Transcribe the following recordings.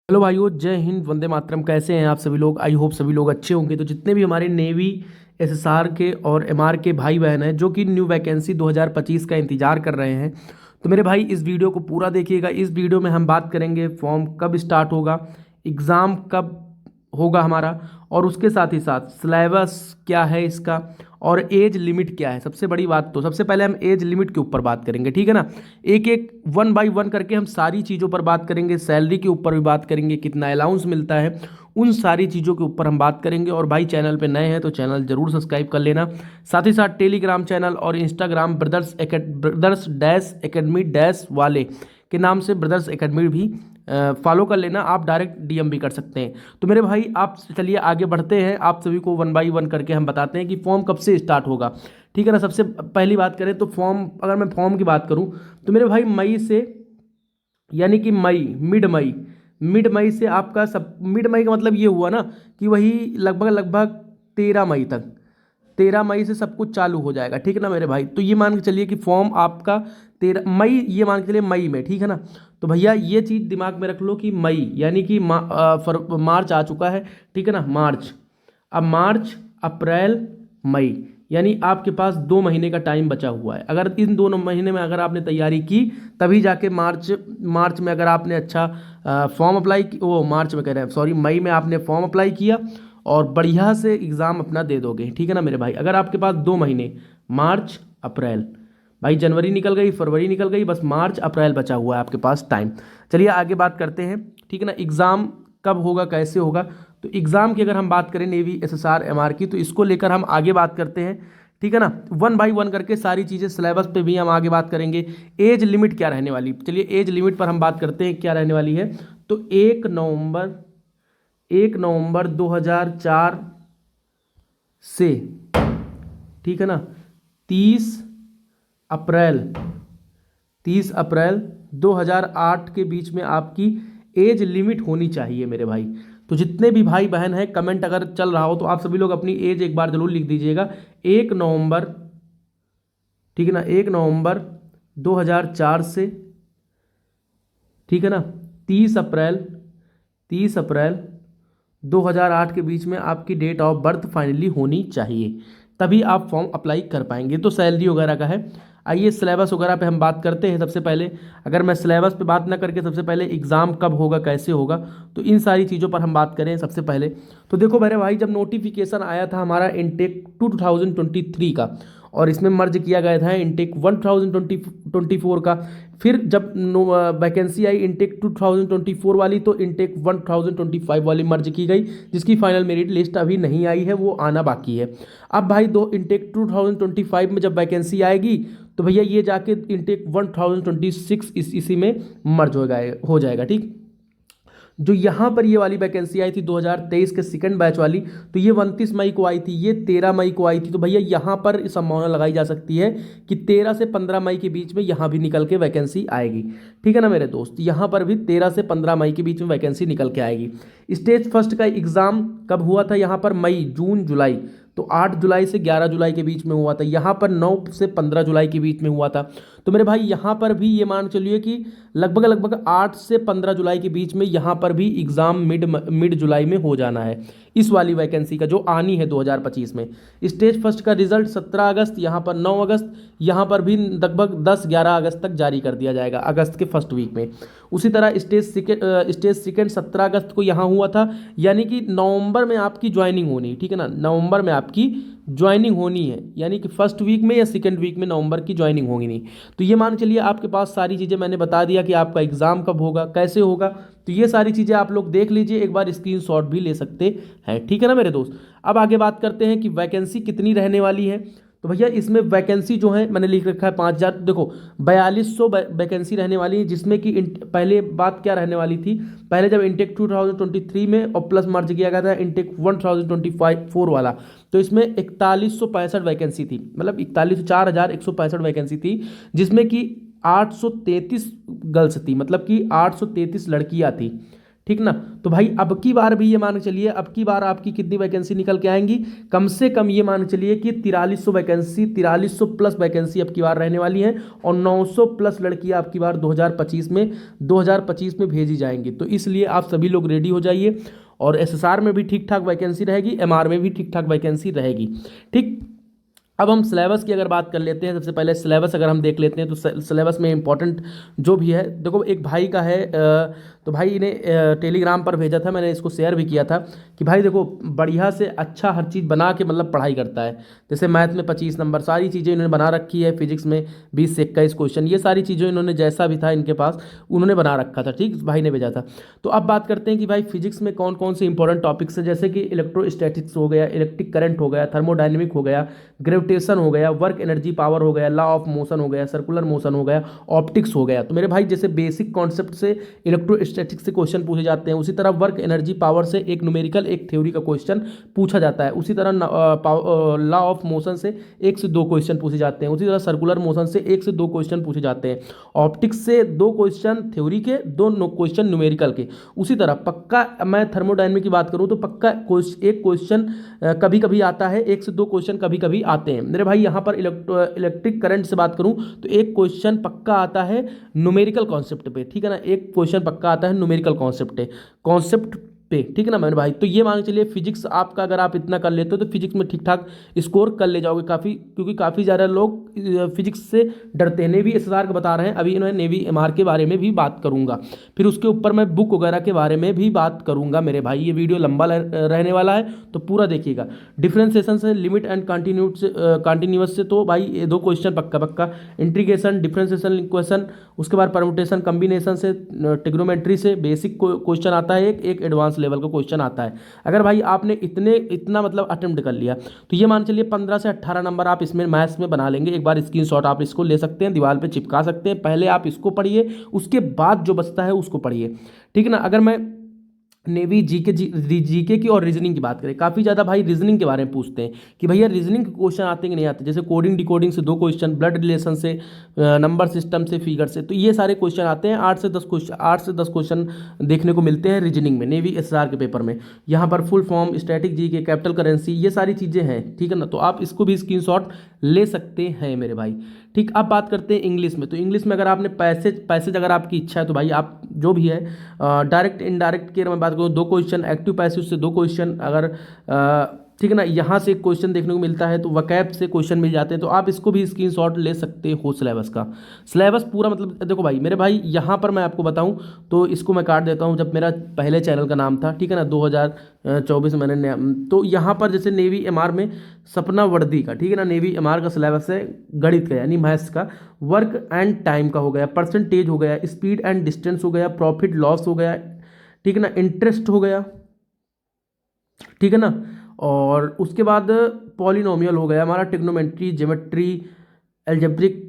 Hello भाइयों, जय हिंद, वंदे मातरम। कैसे हैं आप सभी लोग? आई होप सभी लोग अच्छे होंगे। तो जितने भी हमारे नेवी, एसएसआर के और एमआर के भाई बहन हैं जो कि न्यू वैकेंसी 2025 का इंतजार कर रहे हैं, तो मेरे भाई इस वीडियो को पूरा देखिएगा। इस वीडियो में हम बात करेंगे फॉर्म कब स्टार्ट होगा, एग्ज़ाम कब होगा हमारा, और उसके साथ ही साथ सिलेबस क्या है इसका, और एज लिमिट क्या है। सबसे बड़ी बात, तो सबसे पहले हम एज लिमिट के ऊपर बात करेंगे, ठीक है ना। एक एक वन बाय वन करके हम सारी चीज़ों पर बात करेंगे। सैलरी के ऊपर भी बात करेंगे, कितना अलाउंस मिलता है, उन सारी चीज़ों के ऊपर हम बात करेंगे। और भाई चैनल पे नए हैं तो चैनल जरूर सब्सक्राइब कर लेना। साथ ही साथ टेलीग्राम चैनल और Instagram brothers dash academy dash वाले के नाम से ब्रदर्स एकेडमी भी फॉलो कर लेना। आप डायरेक्ट डीएम भी कर सकते हैं। तो मेरे भाई आप चलिए आगे बढ़ते हैं। आप सभी को वन बाय वन करके हम बताते हैं कि फॉर्म कब से स्टार्ट होगा, ठीक है ना। सबसे पहली बात करें तो फॉर्म, अगर मैं फॉर्म की बात करूं तो मेरे भाई मई से, यानी कि मिड मई से आपका सब, मिड मई का मतलब ये हुआ ना कि वही लगभग लगभग 13 मई तक, 13 मई से सब कुछ चालू हो जाएगा, ठीक है ना मेरे भाई। तो ये मान के चलिए कि फॉर्म आपका 13 मई, ये मान के चलिए मई में, ठीक है ना। तो भैया ये चीज़ दिमाग में रख लो कि मई यानी कि मार्च आ चुका है, ठीक है ना। मार्च, अब मार्च, अप्रैल, मई, यानी आपके पास 2 महीने का टाइम बचा हुआ है। अगर इन दोनों महीने में अगर आपने तैयारी की, तभी जाके मार्च मार्च में अगर आपने अच्छा फॉर्म अप्लाई, वो मार्च में कह रहे हैं, सॉरी, मई में आपने फॉर्म अप्लाई किया और बढ़िया से एग्ज़ाम अपना दे दोगे, ठीक है ना मेरे भाई। अगर आपके पास 2 महीने, मार्च अप्रैल, भाई जनवरी निकल गई, फरवरी निकल गई, बस मार्च अप्रैल बचा हुआ है आपके पास टाइम। चलिए आगे बात करते हैं, ठीक है ना। एग्ज़ाम कब होगा, कैसे होगा, तो एग्ज़ाम की अगर हम बात करें नेवी, एसएसआर, एमआर की, तो इसको लेकर हम आगे बात करते हैं, ठीक है ना। वन बाय वन करके सारी चीज़ें, सिलेबस पे भी हम आगे बात करेंगे। एज लिमिट क्या रहने वाली, चलिए एज लिमिट पर हम बात करते हैं क्या रहने वाली है। तो 1 नवंबर 2004 से, ठीक है ना, 30 अप्रैल 30 अप्रैल 2008 के बीच में आपकी एज लिमिट होनी चाहिए मेरे भाई। तो जितने भी भाई बहन हैं, कमेंट अगर चल रहा हो तो आप सभी लोग अपनी एज एक बार जरूर लिख दीजिएगा। 1 नवंबर, ठीक है ना, 1 नवंबर 2004 से, ठीक है ना, 30 अप्रैल 30 अप्रैल 2008 के बीच में आपकी डेट ऑफ बर्थ फाइनली होनी चाहिए, तभी आप फॉर्म अप्लाई कर पाएंगे। तो सैलरी वगैरह का है। आइए सिलेबस वगैरह पे हम बात करते हैं। सबसे पहले, अगर मैं सिलेबस पे बात ना करके सबसे पहले एग्ज़ाम कब होगा, कैसे होगा, तो इन सारी चीज़ों पर हम बात करें सबसे पहले। तो देखो मेरे भाई, जब नोटिफिकेशन आया था हमारा इनटेक 2023 का, और इसमें मर्ज किया गया था इनटेक 1024 का। फिर जब वैकेंसी आई इनटेक 2024 वाली, तो इनटेक 1025 वाली मर्ज की गई, जिसकी फाइनल मेरिट लिस्ट अभी नहीं आई है, वो आना बाकी है। अब भाई दो इनटेक 2025 में जब वैकेंसी आएगी, तो भैया ये जाके इनटेक 1026 इसी में मर्ज हो जाएगा, ठीक। जो यहाँ पर ये वाली वैकेंसी आई थी 2023 के सेकंड बैच वाली, तो ये 29 मई को आई थी, ये 13 मई को आई थी। तो भैया यहाँ पर संभावना लगाई जा सकती है कि 13 से 15 मई के बीच में यहाँ भी निकल के वैकेंसी आएगी, ठीक है ना मेरे दोस्त। यहाँ पर भी 13 से 15 मई के बीच में वैकेंसी निकल के आएगी। स्टेज फर्स्ट का एग्ज़ाम कब हुआ था यहाँ पर? मई, जून, जुलाई। तो 8 जुलाई से 11 जुलाई के बीच में हुआ था। यहाँ पर 9 से 15 जुलाई के बीच में हुआ था। तो मेरे भाई यहाँ पर भी ये मान चलिए कि लगभग लगभग 8 से 15 जुलाई के बीच में यहाँ पर भी एग्ज़ाम मिड जुलाई में हो जाना है, इस वाली वैकेंसी का जो आनी है 2025 में। स्टेज फर्स्ट का रिजल्ट 17 अगस्त, यहाँ पर 9 अगस्त, यहाँ पर भी लगभग 10-11 अगस्त तक जारी कर दिया जाएगा, अगस्त के फर्स्ट वीक में। उसी तरह स्टेज सेकेंड 17 अगस्त को यहाँ हुआ था, यानी कि नवंबर में आपकी ज्वाइनिंग होनी, ठीक है ना, नवंबर में आपकी ज्वाइनिंग होनी है, यानी कि फर्स्ट वीक में या सेकेंड वीक में नवंबर की ज्वाइनिंग होगी नहीं। तो ये मान चलिए आपके पास सारी चीज़ें मैंने बता दिया कि आपका एग्ज़ाम कब होगा, कैसे होगा। तो ये सारी चीज़ें आप लोग देख लीजिए, एक बार स्क्रीनशॉट भी ले सकते हैं, ठीक है ना मेरे दोस्त। अब आगे बात करते हैं कि वैकेंसी कितनी रहने वाली है। तो भैया इसमें वैकेंसी जो है मैंने लिख रखा है 5000, देखो 4200 वैकेंसी रहने वाली है, जिसमें कि पहले बात क्या रहने वाली थी, पहले जब इंटेक 2023 में और प्लस मर्ज किया गया था इंटेक 1025 वाला, तो इसमें 4165 वैकेंसी थी, मतलब 4165 वैकेंसी थी, जिसमें कि 833 गर्ल्स थी, मतलब कि 833 लड़कियां थी, ठीक ना। तो भाई अब की बार भी ये मान के चलिए, अब की बार आपकी कितनी वैकेंसी निकल के आएंगी, कम से कम ये मान के चलिए कि 4300 वैकेंसी, 4300 प्लस वैकेंसी अब की बार रहने वाली है, और 900 प्लस लड़कियां अब की बार 2025 में भेजी जाएंगी। तो इसलिए आप सभी लोग रेडी हो जाइए, और एसएसआर में भी ठीक ठाक वैकेंसी रहेगी, एमआर में भी ठीक ठाक वैकेंसी रहेगी। ठीक, अब हम सिलेबस की अगर बात कर लेते हैं, सबसे पहले सिलेबस अगर हम देख लेते हैं तो सिलेबस में इंपॉर्टेंट जो भी है, देखो एक भाई का है, तो भाई ने टेलीग्राम पर भेजा था, मैंने इसको शेयर भी किया था कि भाई देखो बढ़िया से अच्छा हर चीज़ बना के मतलब पढ़ाई करता है। जैसे मैथ में 25 नंबर, सारी चीज़ें इन्होंने बना रखी है, फिजिक्स में 20 से 21 क्वेश्चन, ये सारी चीज़ें इन्होंने जैसा भी था इनके पास उन्होंने बना रखा था। ठीक, भाई ने भेजा था। तो अब बात करते हैं कि भाई फिजिक्स में कौन कौन से इंपॉर्टेंट टॉपिक्स हैं, जैसे कि इलेक्ट्रोस्टैटिक्स हो गया, इलेक्ट्रिक करंट हो गया, थर्मोडाइनमिक हो गया, ग्रेविटेशन हो गया, वर्क एनर्जी पावर हो गया, लॉ ऑफ मोशन हो गया, सर्कुलर मोशन हो गया, ऑप्टिक्स हो गया। तो मेरे भाई जैसे बेसिक कॉन्सेप्ट से इलेक्ट्रोस्टैटिक्स से क्वेश्चन पूछे जाते हैं, उसी तरह वर्क एनर्जी पावर से एक न्यूमेरिकल एक थ्योरी का क्वेश्चन पूछा जाता है, उसी तरह लॉ ऑफ मोशन से 1 से 2 क्वेश्चन पूछे जाते हैं, उसी तरह सर्कुलर मोशन से 1 से 2 क्वेश्चन पूछे जाते हैं, ऑप्टिक्स से 2 क्वेश्चन थ्योरी के, 2 क्वेश्चन न्यूमेरिकल के। उसी तरह पक्का मैं थर्मोडायनामिक की बात करूं तो पक्का एक क्वेश्चन कभी कभी आता है, 1 से 2 क्वेश्चन कभी कभी आते हैं। मेरे भाई यहाँ पर इलेक्ट्रिक करंट से बात करूं तो एक क्वेश्चन पक्का आता है न्यूमेरिकल कॉन्सेप्ट पे, ठीक है ना, एक क्वेश्चन पक्का आता है न्यूमेरिकल कॉन्सेप्ट पे, ठीक है ना मेरे भाई। तो ये मान के चलिए फिजिक्स आपका अगर आप इतना कर लेते हो तो फिजिक्स में ठीक ठाक स्कोर कर ले जाओगे काफ़ी, क्योंकि काफ़ी ज़्यादा लोग फिजिक्स से डरते हैं। नेवी एसएसआर का बता रहे हैं, अभी इन्होंने नेवी एमआर के बारे में भी बात करूंगा, फिर उसके ऊपर मैं बुक वगैरह के बारे में भी बात करूंगा मेरे भाई। ये वीडियो लंबा रहने वाला है तो पूरा देखिएगा। डिफ्रेंसिएशन से, लिमिट एंड कंटिन्यूस से तो भाई ये 2 क्वेश्चन पक्का पक्का, इंटीग्रेशन, डिफ्रेंसिएशन इक्वेशन, उसके बाद परम्यूटेशन कम्बिनेशन से, ट्रिग्नोमेट्री से बेसिक क्वेश्चन आता है, एक एडवांस लेवल का क्वेश्चन आता है। अगर भाई आपने इतना मतलब अटेम्प्ट कर लिया तो ये मान चलिए 15 से 18 नंबर आप इसमें मैथ्स में बना लेंगे। एक बार स्क्रीनशॉट आप इसको ले सकते हैं, दीवार पे चिपका सकते हैं। पहले आप इसको पढ़िए, उसके बाद जो बचता है उसको पढ़िए, ठीक है ना। अगर मैं नेवी जीके की और रीजनिंग की बात करें, काफ़ी ज़्यादा भाई रीजनिंग के बारे में पूछते हैं कि भैया रीजनिंग के क्वेश्चन आते हैं कि नहीं आते, जैसे कोडिंग डिकोडिंग से 2 क्वेश्चन, ब्लड रिलेशन से, नंबर सिस्टम से, फिगर से, तो ये सारे क्वेश्चन आते हैं। 8 से 10 क्वेश्चन देखने को मिलते हैं रीजनिंग में, नेवी एसआर के पेपर में। यहाँ पर full form, static GK, capital currency, ये सारी चीज़ें हैं, ठीक है ना। तो आप इसको भी स्क्रीनशॉट ले सकते हैं मेरे भाई। ठीक, अब बात करते हैं इंग्लिश में। तो इंग्लिश में अगर आपने पैसेज अगर आपकी इच्छा है तो भाई आप जो भी है डायरेक्ट इनडायरेक्ट की अगर मैं बात करूँ 2 क्वेश्चन, एक्टिव पैसिव से 2 क्वेश्चन, अगर ठीक है ना, यहाँ से एक क्वेश्चन देखने को मिलता है तो वकैब से क्वेश्चन मिल जाते हैं। तो आप इसको भी स्क्रीनशॉट ले सकते हो सिलेबस का। सिलेबस पूरा मतलब देखो भाई मेरे भाई, यहाँ पर मैं आपको बताऊँ तो इसको मैं काट देता हूँ, जब मेरा पहले चैनल का नाम था, ठीक है ना, 2024 में मैंने तो यहाँ पर जैसे नेवी एमआर में सपना वर्दी का, ठीक है ना, नेवी एमआर का सिलेबस है गणित का यानी मैथ्स का, वर्क एंड टाइम का हो गया, परसेंटेज हो गया, स्पीड एंड डिस्टेंस हो गया, प्रॉफिट लॉस हो गया, ठीक है ना, इंटरेस्ट हो गया, ठीक है ना, और उसके बाद पॉलिनोमियल हो गया हमारा, ट्रिग्नोमेट्री, ज्योमेट्री, एल्जेब्रिक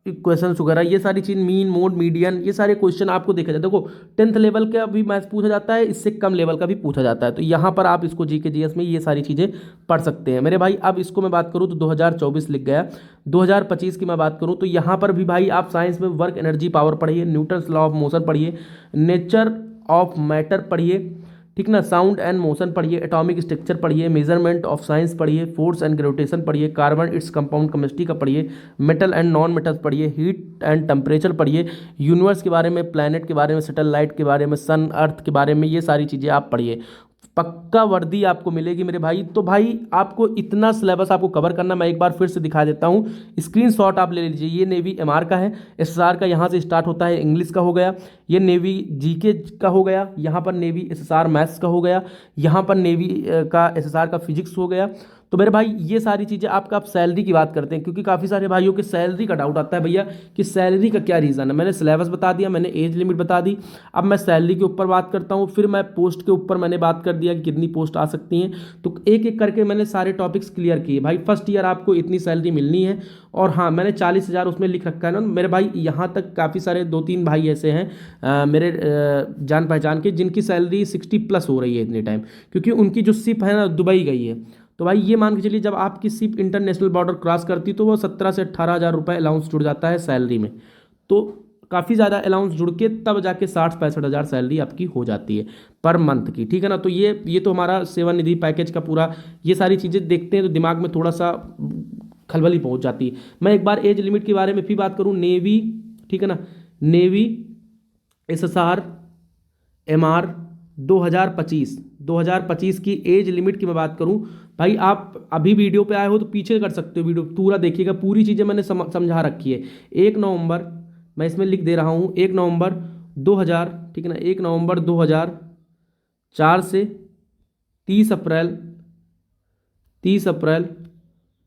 इक्वेशंस वगैरह, ये सारी चीज़, मीन, मोड, मीडियन, ये सारे क्वेश्चन आपको देखा जाता है। देखो 10th लेवल का भी मैथ्स पूछा जाता है, इससे कम लेवल का भी पूछा जाता है। तो यहाँ पर आप इसको जीके जीएस में ये सारी चीज़ें पढ़ सकते हैं मेरे भाई। अब इसको मैं बात करूँ तो 2024 लिख गया, 2025 की मैं बात करूँ तो यहाँ पर भी भाई आप साइंस में वर्क एनर्जी पावर पढ़िए, न्यूटन्स लॉ ऑफ मोशन पढ़िए, नेचर ऑफ मैटर पढ़िए, ठीक ना, साउंड एंड मोशन पढ़िए, एटॉमिक स्ट्रक्चर पढ़िए, मेजरमेंट ऑफ साइंस पढ़िए, फोर्स एंड ग्रेविटेशन पढ़िए, कार्बन इट्स कंपाउंड केमिस्ट्री का पढ़िए, मेटल एंड नॉन मेटल्स पढ़िए, हीट एंड टेम्परेचर पढ़िए, यूनिवर्स के बारे में, प्लैनेट के बारे में, सैटेलाइट के बारे में, सन अर्थ के बारे में, ये सारी चीज़ें आप पढ़िए। पक्का वर्दी आपको मिलेगी मेरे भाई। तो भाई आपको इतना सिलेबस आपको कवर करना, मैं एक बार फिर से दिखा देता हूँ, स्क्रीनशॉट आप ले लीजिए। ये नेवी एमआर का है, एसएसआर का यहाँ से स्टार्ट होता है, इंग्लिश का हो गया, ये नेवी जीके का हो गया, यहाँ पर नेवी एसएसआर मैथ्स का हो गया, यहाँ पर नेवी का एसएसआर का फिजिक्स हो गया। तो मेरे भाई ये सारी चीज़ें आपका, आप सैलरी की बात करते हैं, क्योंकि काफ़ी सारे भाइयों के सैलरी का डाउट आता है भैया कि सैलरी का क्या रीज़न है। मैंने सिलेबस बता दिया, मैंने एज लिमिट बता दी, अब मैं सैलरी के ऊपर बात करता हूँ, फिर मैं पोस्ट के ऊपर मैंने बात कर दिया कि कितनी पोस्ट आ सकती हैं। तो एक एक करके मैंने सारे टॉपिक्स क्लियर किए भाई। फर्स्ट ईयर आपको इतनी सैलरी मिलनी है, और हाँ मैंने 40,000 उसमें लिख रखा है ना मेरे भाई। यहाँ तक काफ़ी सारे 2-3 भाई ऐसे हैं मेरे जान पहचान के, जिनकी सैलरी 60+ हो रही है इतने टाइम, क्योंकि उनकी जो शिप है ना दुबई गई है। तो भाई ये मान के चलिए जब आपकी शिप इंटरनेशनल बॉर्डर क्रॉस करती तो वो 17 से 18 हज़ार रुपये अलाउंस जुड़ जाता है सैलरी में। तो काफ़ी ज़्यादा अलाउंस जुड़ के तब जाके 60-65 हज़ार सैलरी आपकी हो जाती है पर मंथ की, ठीक है ना। तो ये तो हमारा सेवानिधि पैकेज का पूरा, ये सारी चीज़ें देखते हैं तो दिमाग में थोड़ा सा खलबली पहुंच जाती है। मैं एक बार एज लिमिट के बारे में फिर बात करूं, नेवी, ठीक है ना, नेवी एसएसआर एमआर 2025 की एज लिमिट की मैं बात करूं, भाई आप अभी वीडियो पे आए हो तो पीछे कर सकते हो, वीडियो पूरा देखिएगा, पूरी चीज़ें मैंने समझा रखी है। 1 नवंबर, मैं इसमें लिख दे रहा हूँ, 1 नवंबर 2000, ठीक है ना, 1 नवंबर 2004 से 30 अप्रैल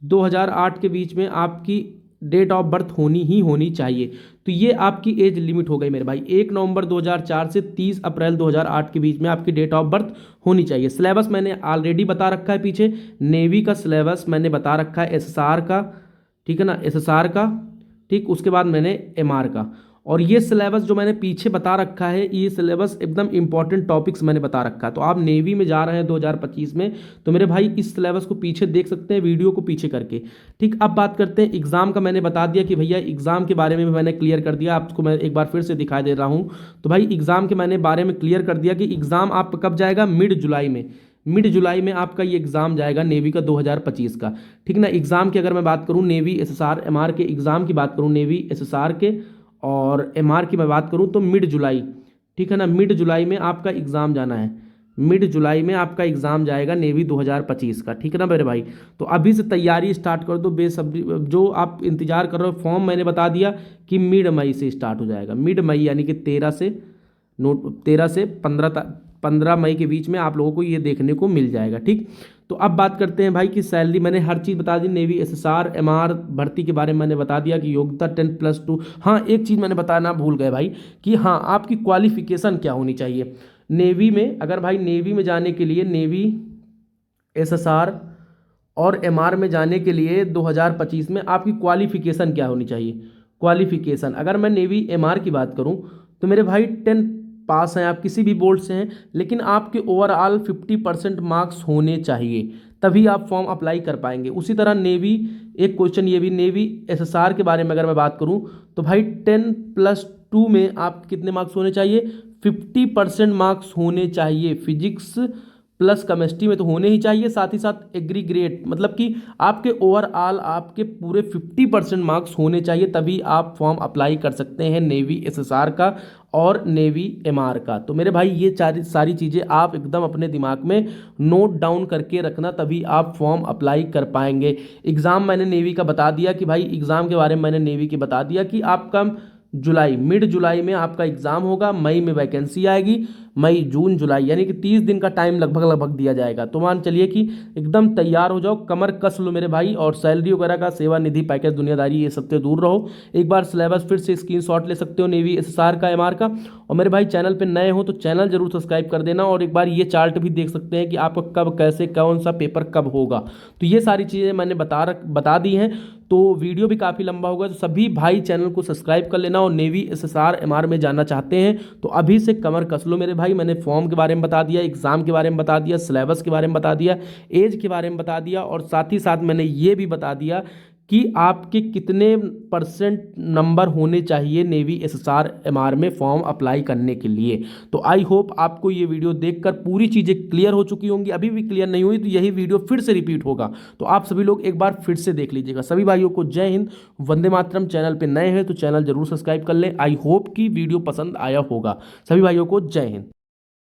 2008 के बीच में आपकी डेट ऑफ बर्थ होनी चाहिए। तो ये आपकी एज लिमिट हो गई मेरे भाई, 1 नवंबर 2004 से 30 अप्रैल 2008 के बीच में आपकी डेट ऑफ बर्थ होनी चाहिए। सिलेबस मैंने ऑलरेडी बता रखा है पीछे, नेवी का सिलेबस मैंने बता रखा है, एसएसआर का, ठीक है ना, एसएसआर का, ठीक, उसके बाद मैंने एमआर का। और ये सिलेबस जो मैंने पीछे बता रखा है, ये सिलेबस एकदम इंपॉर्टेंट टॉपिक्स मैंने बता रखा है। तो आप नेवी में जा रहे हैं 2025 में, तो मेरे भाई इस सिलेबस को पीछे देख सकते हैं, वीडियो को पीछे करके, ठीक। अब बात करते हैं एग्जाम का। मैंने बता दिया कि भैया एग्जाम के बारे में भी मैंने क्लियर कर दिया, आपको मैं एक बार फिर से दिखा दे रहा हूँ। तो भाई एग्जाम के मैंने बारे में क्लियर कर दिया कि एग्जाम आप कब जाएगा, मिड जुलाई में आपका ये एग्जाम जाएगा नेवी का 2025 का, ठीक ना। एग्जाम की अगर मैं बात करूँ, नेवी एसएसआर एमआर के एग्जाम की बात करूँ, नेवी एसएसआर के और एमआर की मैं बात करूं तो मिड जुलाई, ठीक है ना, मिड जुलाई में आपका एग्ज़ाम जाना है, मिड जुलाई में आपका एग्ज़ाम जाएगा नेवी 2025 का, ठीक है ना मेरे भाई। तो अभी से तैयारी स्टार्ट कर दो बेसब्री, जो आप इंतजार कर रहे हो। फॉर्म मैंने बता दिया कि मिड मई से स्टार्ट हो जाएगा, मिड मई यानी कि 13 से 15 मई के बीच में आप लोगों को ये देखने को मिल जाएगा, ठीक। तो अब बात करते हैं भाई कि सैलरी, मैंने हर चीज़ बता दी, नेवी एसएसआर एमआर भर्ती के बारे में मैंने बता दिया कि योग्यता 10+2। हाँ, एक चीज़ मैंने बताना भूल गए भाई कि हाँ, आपकी क्वालिफिकेशन क्या होनी चाहिए नेवी में। अगर भाई नेवी में जाने के लिए, नेवी एसएसआर और एमआर में जाने के लिए 2025 में आपकी क्वालिफिकेशन क्या होनी चाहिए। क्वालिफिकेशन अगर मैं नेवी एमआर की बात करूं तो मेरे भाई 10 पास हैं, आप किसी भी बोर्ड से हैं, लेकिन आपके ओवरऑल 50% मार्क्स होने चाहिए, तभी आप फॉर्म अप्लाई कर पाएंगे। उसी तरह नेवी, एक क्वेश्चन ये भी, नेवी एसएसआर के बारे में अगर मैं बात करूं तो भाई 10+2 में आप कितने मार्क्स होने चाहिए, 50% मार्क्स होने चाहिए। फिजिक्स प्लस केमिस्ट्री में तो होने ही चाहिए, साथ ही साथ एग्रीग्रेट, मतलब कि आपके ओवरऑल आपके पूरे 50% मार्क्स होने चाहिए, तभी आप फॉर्म अप्लाई कर सकते हैं नेवी एसएसआर का और नेवी एमआर का। तो मेरे भाई ये सारी चीज़ें आप एकदम अपने दिमाग में नोट डाउन करके रखना, तभी आप फॉर्म अप्लाई कर पाएंगे। एग्ज़ाम मैंने नेवी का बता दिया कि भाई एग्ज़ाम के बारे में मैंने नेवी के बता दिया कि आपका मिड जुलाई में आपका एग्ज़ाम होगा, मई में वैकेंसी आएगी, मई जून जुलाई यानी कि 30 दिन का टाइम लगभग दिया जाएगा। तो मान चलिए कि एकदम तैयार हो जाओ, कमर कस लो मेरे भाई, और सैलरी वगैरह का, सेवानिधि पैकेज, दुनियादारी, ये सबसे दूर रहो। एक बार सिलेबस फिर से स्क्रीनशॉट ले सकते हो नेवी एसएसआर का, एमआर का। और मेरे भाई चैनल पर नए हो तो चैनल जरूर सब्सक्राइब कर देना, और एक बार ये चार्ट भी देख सकते हैं कि आपका कब, कैसे, कौन सा पेपर कब होगा। तो ये सारी चीज़ें मैंने बता दी हैं। तो वीडियो भी काफ़ी लंबा होगा, तो सभी भाई चैनल को सब्सक्राइब कर लेना, और नेवी एसएसआर एमआर में जाना चाहते हैं तो अभी से कमर कस लो मेरे भाई। मैंने फॉर्म के बारे में बता दिया, एग्जाम के बारे में बता दिया, सिलेबस के बारे में बता दिया, एज के बारे में बता दिया, और साथ ही साथ मैंने ये भी बता दिया कि आपके कितने % नंबर होने चाहिए नेवी एसएसआर एमआर में फॉर्म अप्लाई करने के लिए। तो आई होप आपको ये वीडियो देखकर पूरी चीज़ें क्लियर हो चुकी होंगी। अभी भी क्लियर नहीं हुई तो यही वीडियो फिर से रिपीट होगा, तो आप सभी लोग एक बार फिर से देख लीजिएगा। सभी भाइयों को जय हिंद, वंदे मातरम। चैनल पर नए हैं तो चैनल जरूर सब्सक्राइब कर लें। आई होप कि वीडियो पसंद आया होगा। सभी भाइयों को जय हिंद।